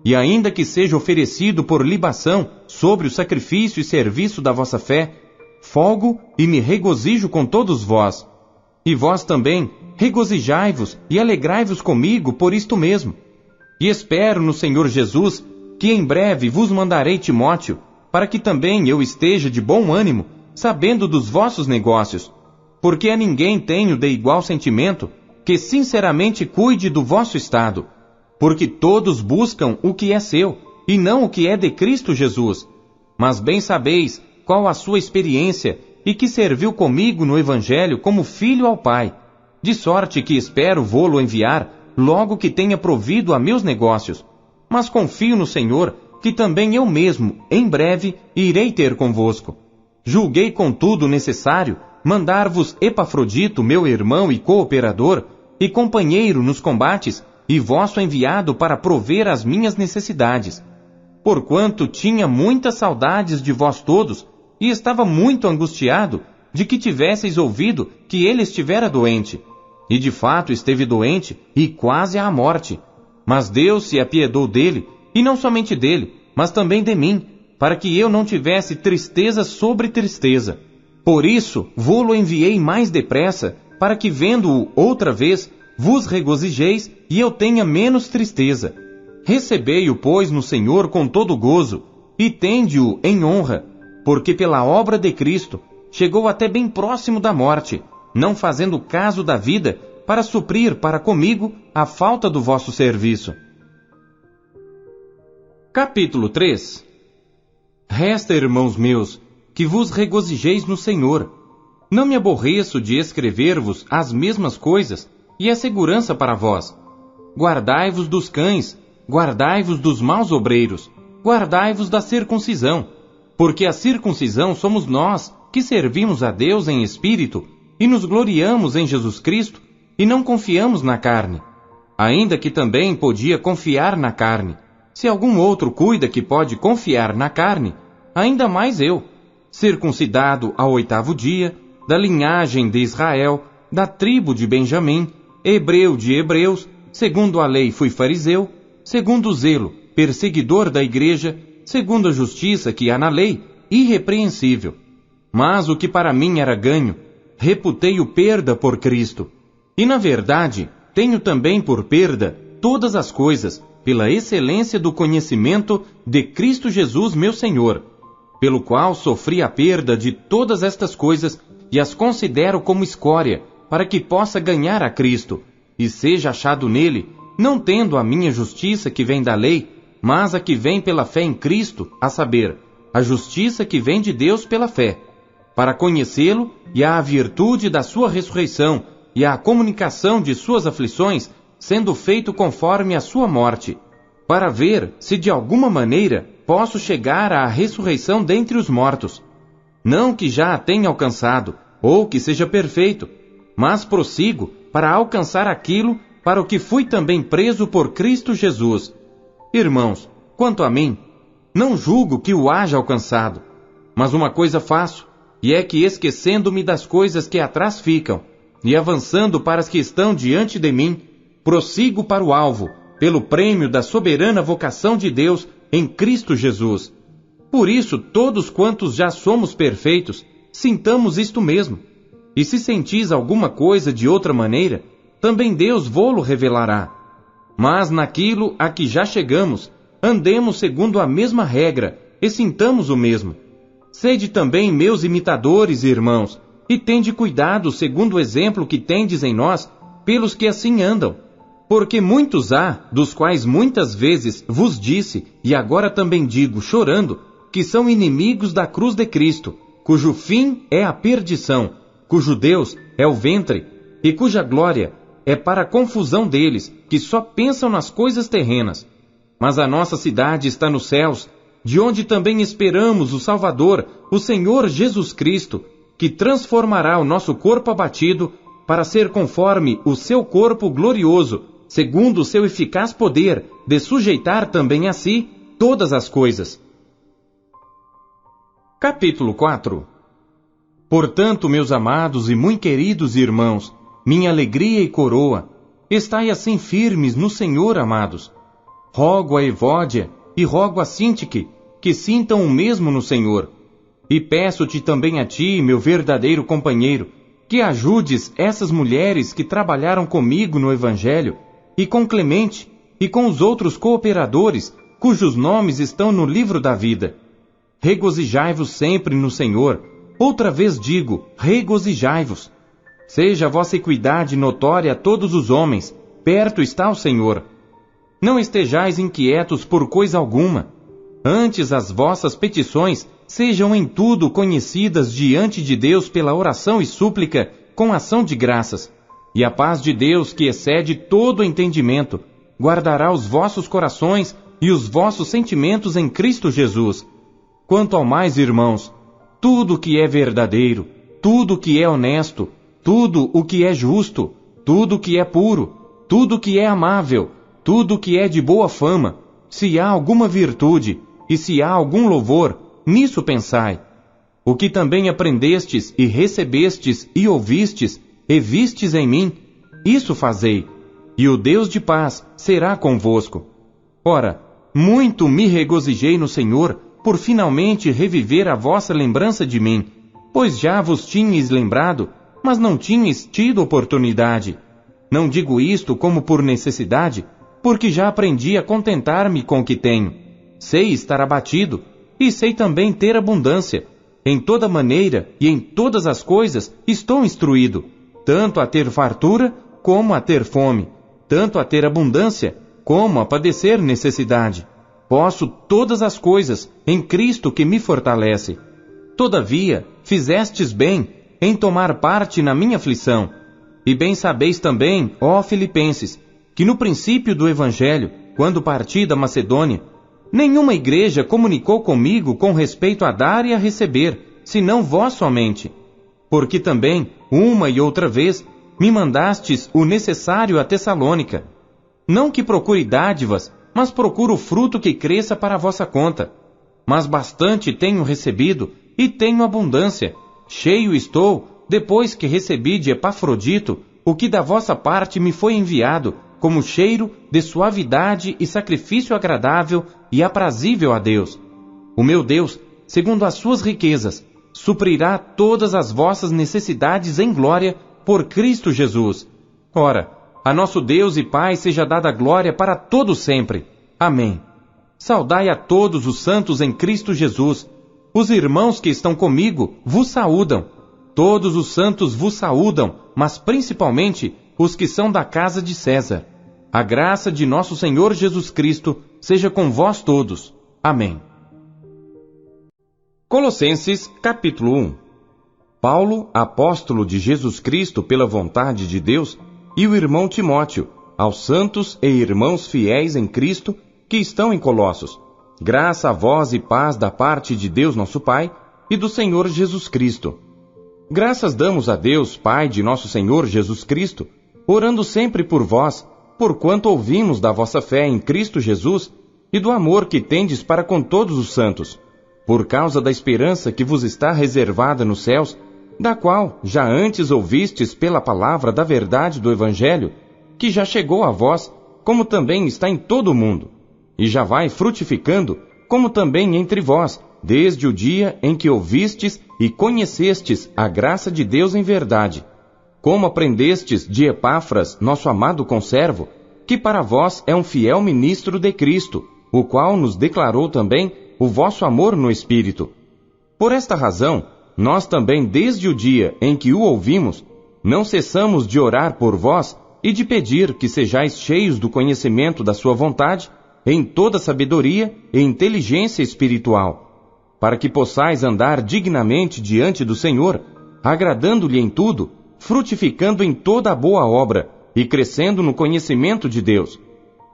e ainda que seja oferecido por libação sobre o sacrifício e serviço da vossa fé, folgo e me regozijo com todos vós. E vós também regozijai-vos e alegrai-vos comigo por isto mesmo. E espero no Senhor Jesus que em breve vos mandarei Timóteo, para que também eu esteja de bom ânimo, sabendo dos vossos negócios, porque a ninguém tenho de igual sentimento que sinceramente cuide do vosso estado, porque todos buscam o que é seu, e não o que é de Cristo Jesus. Mas bem sabeis qual a sua experiência, e que serviu comigo no Evangelho como filho ao Pai, de sorte que espero vô-lo enviar logo que tenha provido a meus negócios. Mas confio no Senhor, que também eu mesmo, em breve, irei ter convosco. Julguei, contudo, necessário mandar-vos Epafrodito, meu irmão e cooperador, e companheiro nos combates, e vosso enviado para prover as minhas necessidades. Porquanto tinha muitas saudades de vós todos, e estava muito angustiado de que tivesseis ouvido que ele estivera doente. E de fato esteve doente, e quase à morte. Mas Deus se apiedou dele, e não somente dele, mas também de mim, para que eu não tivesse tristeza sobre tristeza. Por isso, vô-lo enviei mais depressa, para que, vendo-o outra vez, vos regozijeis e eu tenha menos tristeza. Recebei-o, pois, no Senhor com todo gozo, e tende-o em honra, porque pela obra de Cristo chegou até bem próximo da morte, não fazendo caso da vida, para suprir para comigo a falta do vosso serviço. Capítulo 3. Resta, irmãos meus, que vos regozijeis no Senhor. Não me aborreço de escrever-vos as mesmas coisas, e é segurança para vós. Guardai-vos dos cães, guardai-vos dos maus obreiros, guardai-vos da circuncisão, porque a circuncisão somos nós, que servimos a Deus em espírito, e nos gloriamos em Jesus Cristo, e não confiamos na carne. Ainda que também podia confiar na carne. Se algum outro cuida que pode confiar na carne, ainda mais eu, circuncidado ao 8º dia, da linhagem de Israel, da tribo de Benjamim, hebreu de hebreus, segundo a lei fui fariseu, segundo o zelo, perseguidor da igreja, segundo a justiça que há na lei, irrepreensível. Mas o que para mim era ganho, reputei-o perda por Cristo. E na verdade, tenho também por perda todas as coisas, pela excelência do conhecimento de Cristo Jesus meu Senhor, pelo qual sofri a perda de todas estas coisas e as considero como escória, para que possa ganhar a Cristo, e seja achado nele, não tendo a minha justiça que vem da lei, mas a que vem pela fé em Cristo, a saber, a justiça que vem de Deus pela fé, para conhecê-lo e a virtude da sua ressurreição e a comunicação de suas aflições, sendo feito conforme a sua morte, para ver se de alguma maneira posso chegar à ressurreição dentre os mortos. Não que já a tenha alcançado, ou que seja perfeito, mas prossigo para alcançar aquilo para o que fui também preso por Cristo Jesus. Irmãos, quanto a mim, não julgo que o haja alcançado, mas uma coisa faço, e é que esquecendo-me das coisas que atrás ficam, e avançando para as que estão diante de mim, prossigo para o alvo, pelo prêmio da soberana vocação de Deus em Cristo Jesus. Por isso, todos quantos já somos perfeitos, sintamos isto mesmo. E se sentis alguma coisa de outra maneira, também Deus vô-lo revelará. Mas naquilo a que já chegamos, andemos segundo a mesma regra, e sintamos o mesmo. Sede também meus imitadores, irmãos, e tende cuidado segundo o exemplo que tendes em nós, pelos que assim andam. Porque muitos há, dos quais muitas vezes vos disse, e agora também digo, chorando, que são inimigos da cruz de Cristo, cujo fim é a perdição, cujo Deus é o ventre, e cuja glória é para a confusão deles, que só pensam nas coisas terrenas. Mas a nossa cidade está nos céus, de onde também esperamos o Salvador, o Senhor Jesus Cristo, que transformará o nosso corpo abatido para ser conforme o seu corpo glorioso, segundo o seu eficaz poder de sujeitar também a si todas as coisas. Capítulo 4. Portanto, meus amados e muito queridos irmãos, minha alegria e coroa, estai assim firmes no Senhor, amados. rogo a Evódia e rogo a Sintique que sintam o mesmo no Senhor. E peço-te também a ti, meu verdadeiro companheiro, que ajudes essas mulheres que trabalharam comigo no Evangelho, e com Clemente, e com os outros cooperadores, cujos nomes estão no livro da vida. Regozijai-vos sempre no Senhor. Outra vez digo, regozijai-vos. Seja a vossa equidade notória a todos os homens, perto está o Senhor. Não estejais inquietos por coisa alguma. Antes as vossas petições sejam em tudo conhecidas diante de Deus pela oração e súplica, com ação de graças. E a paz de Deus, que excede todo o entendimento, guardará os vossos corações e os vossos sentimentos em Cristo Jesus. Quanto ao mais, irmãos, tudo o que é verdadeiro, tudo o que é honesto, tudo o que é justo, tudo o que é puro, tudo o que é amável, tudo o que é de boa fama, se há alguma virtude e se há algum louvor, nisso pensai. O que também aprendestes e recebestes e ouvistes e vistes em mim, isso fazei, e o Deus de paz será convosco. Ora, muito me regozijei no Senhor por finalmente reviver a vossa lembrança de mim, pois já vos tinhais lembrado, mas não tinhais tido oportunidade. Não digo isto como por necessidade, porque já aprendi a contentar-me com o que tenho. Sei estar abatido, e sei também ter abundância. Em toda maneira e em todas as coisas estou instruído, tanto a ter fartura como a ter fome, tanto a ter abundância como a padecer necessidade. Posso todas as coisas em Cristo que me fortalece. Todavia, fizestes bem em tomar parte na minha aflição. E bem sabeis também, ó Filipenses, que no princípio do Evangelho, quando parti da Macedônia, nenhuma igreja comunicou comigo com respeito a dar e a receber, senão vós somente. Porque também, uma e outra vez, me mandastes o necessário a Tessalônica. Não que procure dádivas, mas procuro o fruto que cresça para a vossa conta. Mas bastante tenho recebido, e tenho abundância. Cheio estou, depois que recebi de Epafrodito, o que da vossa parte me foi enviado, como cheiro de suavidade e sacrifício agradável e aprazível a Deus. O meu Deus, segundo as suas riquezas, suprirá todas as vossas necessidades em glória por Cristo Jesus. Ora, a nosso Deus e Pai seja dada glória para todo sempre. Amém. Saudai a todos os santos em Cristo Jesus. Os irmãos que estão comigo vos saúdam. Todos os santos vos saúdam, mas principalmente os que são da casa de César. A graça de nosso Senhor Jesus Cristo seja com vós todos. Amém. Colossenses, capítulo 1. Paulo, apóstolo de Jesus Cristo pela vontade de Deus, e o irmão Timóteo, aos santos e irmãos fiéis em Cristo que estão em Colossos. Graça a vós e paz da parte de Deus nosso Pai e do Senhor Jesus Cristo. Graças damos a Deus, Pai de nosso Senhor Jesus Cristo, orando sempre por vós, porquanto ouvimos da vossa fé em Cristo Jesus e do amor que tendes para com todos os santos, por causa da esperança que vos está reservada nos céus, da qual já antes ouvistes pela palavra da verdade do Evangelho, que já chegou a vós, como também está em todo o mundo, e já vai frutificando, como também entre vós, desde o dia em que ouvistes e conhecestes a graça de Deus em verdade, como aprendestes de Epáfras, nosso amado conservo, que para vós é um fiel ministro de Cristo, o qual nos declarou também o vosso amor no Espírito. Por esta razão, nós também, desde o dia em que o ouvimos, não cessamos de orar por vós e de pedir que sejais cheios do conhecimento da sua vontade, em toda sabedoria e inteligência espiritual, para que possais andar dignamente diante do Senhor, agradando-lhe em tudo, frutificando em toda a boa obra e crescendo no conhecimento de Deus,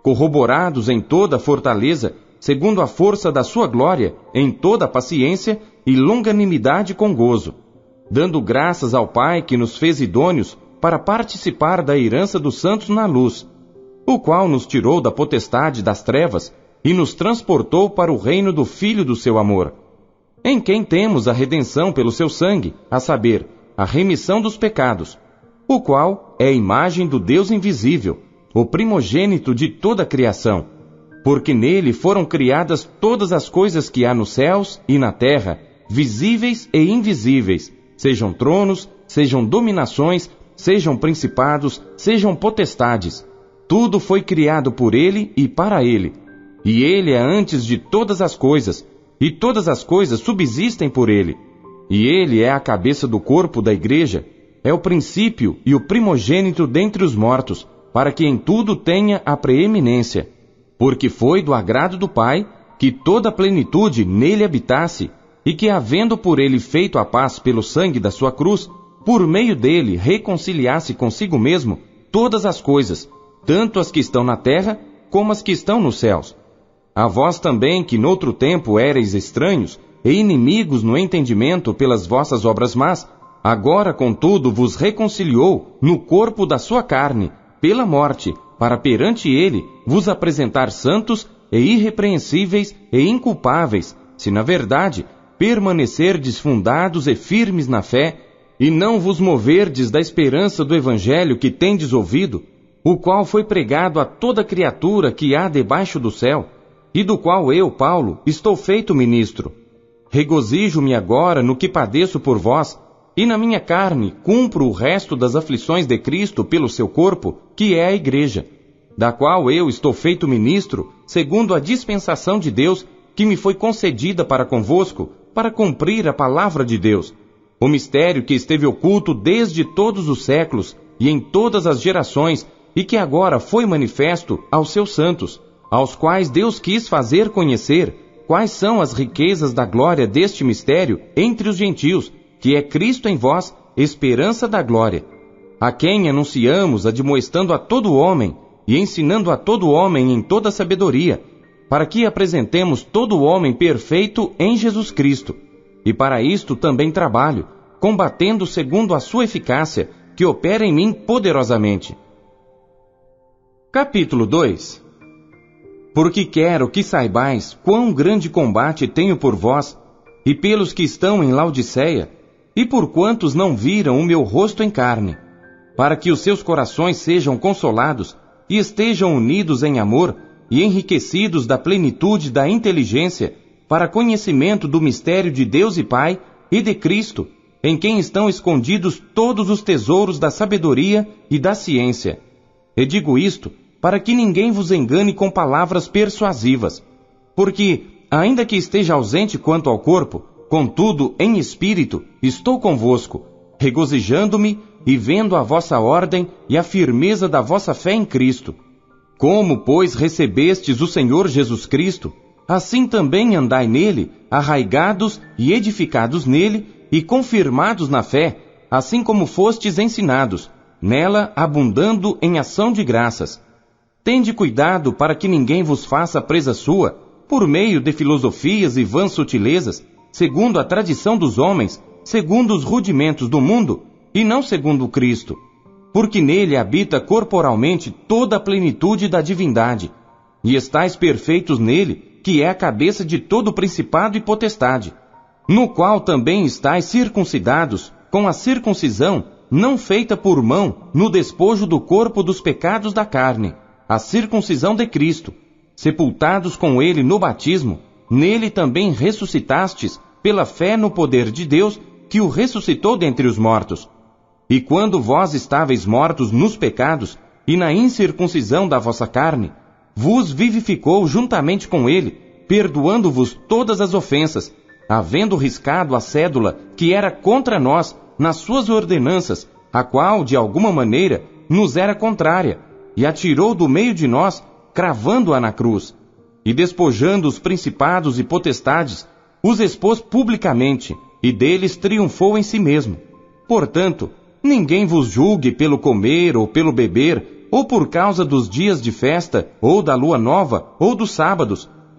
corroborados em toda a fortaleza, segundo a força da sua glória, em toda a paciência e longanimidade com gozo, dando graças ao Pai que nos fez idôneos para participar da herança dos santos na luz, o qual nos tirou da potestade das trevas e nos transportou para o reino do Filho do seu amor, em quem temos a redenção pelo seu sangue, a saber, a remissão dos pecados, o qual é a imagem do Deus invisível, o primogênito de toda a criação. Porque nele foram criadas todas as coisas que há nos céus e na terra, visíveis e invisíveis, sejam tronos, sejam dominações, sejam principados, sejam potestades. Tudo foi criado por ele e para ele. E ele é antes de todas as coisas, e todas as coisas subsistem por ele. E ele é a cabeça do corpo da igreja, é o princípio e o primogênito dentre os mortos, para que em tudo tenha a preeminência. Porque foi do agrado do Pai que toda a plenitude nele habitasse, e que, havendo por ele feito a paz pelo sangue da sua cruz, por meio dele reconciliasse consigo mesmo todas as coisas, tanto as que estão na terra como as que estão nos céus. A vós também, que noutro tempo éreis estranhos e inimigos no entendimento pelas vossas obras más, agora, contudo, vos reconciliou no corpo da sua carne, pela morte, para perante ele vos apresentar santos e irrepreensíveis e inculpáveis, se na verdade permanecerdes fundados e firmes na fé, e não vos moverdes da esperança do evangelho que tendes ouvido, o qual foi pregado a toda criatura que há debaixo do céu, e do qual eu, Paulo, estou feito ministro. Regozijo-me agora no que padeço por vós, e na minha carne cumpro o resto das aflições de Cristo pelo seu corpo, que é a igreja, da qual eu estou feito ministro, segundo a dispensação de Deus, que me foi concedida para convosco, para cumprir a palavra de Deus, o mistério que esteve oculto desde todos os séculos e em todas as gerações, e que agora foi manifesto aos seus santos, aos quais Deus quis fazer conhecer quais são as riquezas da glória deste mistério entre os gentios, que é Cristo em vós, esperança da glória, a quem anunciamos, admoestando a todo homem e ensinando a todo homem em toda sabedoria, para que apresentemos todo homem perfeito em Jesus Cristo. E para isto também trabalho, combatendo segundo a sua eficácia, que opera em mim poderosamente. Capítulo 2. Porque quero que saibais quão grande combate tenho por vós, e pelos que estão em Laodiceia, e por quantos não viram o meu rosto em carne, para que os seus corações sejam consolados, e estejam unidos em amor, e enriquecidos da plenitude da inteligência, para conhecimento do mistério de Deus e Pai, e de Cristo, em quem estão escondidos todos os tesouros da sabedoria e da ciência. E digo isto, para que ninguém vos engane com palavras persuasivas, porque, ainda que esteja ausente quanto ao corpo, contudo, em espírito, estou convosco, regozijando-me e vendo a vossa ordem e a firmeza da vossa fé em Cristo. Como, pois, recebestes o Senhor Jesus Cristo, assim também andai nele, arraigados e edificados nele, e confirmados na fé, assim como fostes ensinados, nela abundando em ação de graças. Tende cuidado para que ninguém vos faça presa sua, por meio de filosofias e vãs sutilezas, segundo a tradição dos homens, segundo os rudimentos do mundo, e não segundo Cristo, porque nele habita corporalmente toda a plenitude da divindade, e estáis perfeitos nele, que é a cabeça de todo principado e potestade, no qual também estáis circuncidados, com a circuncisão não feita por mão, no despojo do corpo dos pecados da carne, a circuncisão de Cristo, sepultados com ele no batismo, nele também ressuscitastes, pela fé no poder de Deus, que o ressuscitou dentre os mortos. E quando vós estáveis mortos nos pecados, e na incircuncisão da vossa carne, vos vivificou juntamente com ele, perdoando-vos todas as ofensas, havendo riscado a cédula que era contra nós nas suas ordenanças, a qual, de alguma maneira, nos era contrária, e a tirou do meio de nós, cravando-a na cruz, e despojando os principados e potestades, os expôs publicamente, e deles triunfou em si mesmo. Portanto, ninguém vos julgue pelo comer ou pelo beber, ou por causa dos dias de festa, ou da lua nova, ou dos sábados,